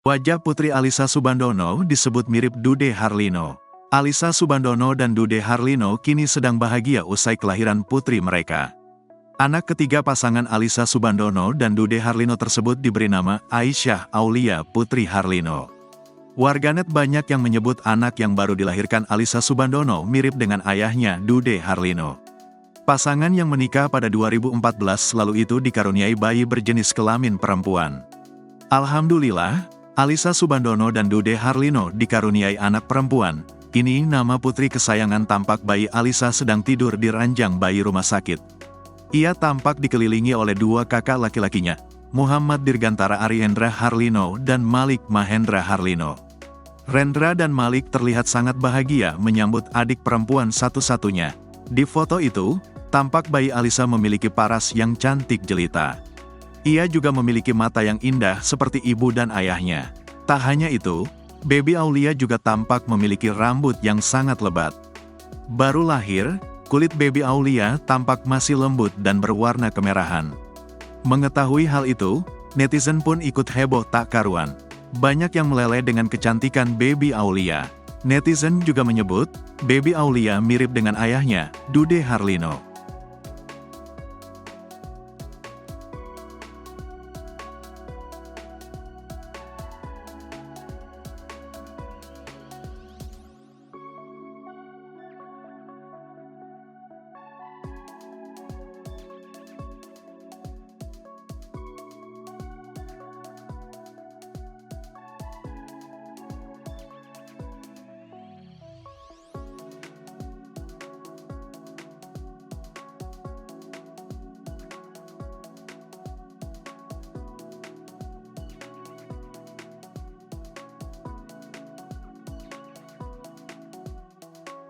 Wajah Putri Alyssa Soebandono disebut mirip Dude Harlino. Alyssa Soebandono dan Dude Harlino kini sedang bahagia usai kelahiran putri mereka. Anak ketiga pasangan Alyssa Soebandono dan Dude Harlino tersebut diberi nama Aisyah Aulia Putri Harlino. Warganet banyak yang menyebut anak yang baru dilahirkan Alyssa Soebandono mirip dengan ayahnya Dude Harlino. Pasangan yang menikah pada 2014 lalu itu dikaruniai bayi berjenis kelamin perempuan. Alhamdulillah, Alyssa Soebandono dan Dude Harlino dikaruniai anak perempuan. Kini nama putri kesayangan tampak bayi Alyssa sedang tidur di ranjang bayi rumah sakit. Ia tampak dikelilingi oleh dua kakak laki-lakinya, Muhammad Dirgantara Ariendra Harlino dan Malik Mahendra Harlino. Rendra dan Malik terlihat sangat bahagia menyambut adik perempuan satu-satunya. Di foto itu, tampak bayi Alyssa memiliki paras yang cantik jelita. Ia juga memiliki mata yang indah seperti ibu dan ayahnya. Tak hanya itu, baby Aulia juga tampak memiliki rambut yang sangat lebat. Baru lahir, kulit baby Aulia tampak masih lembut dan berwarna kemerahan. Mengetahui hal itu, netizen pun ikut heboh tak karuan. Banyak yang meleleh dengan kecantikan baby Aulia. Netizen juga menyebut, baby Aulia mirip dengan ayahnya, Dude Harlino.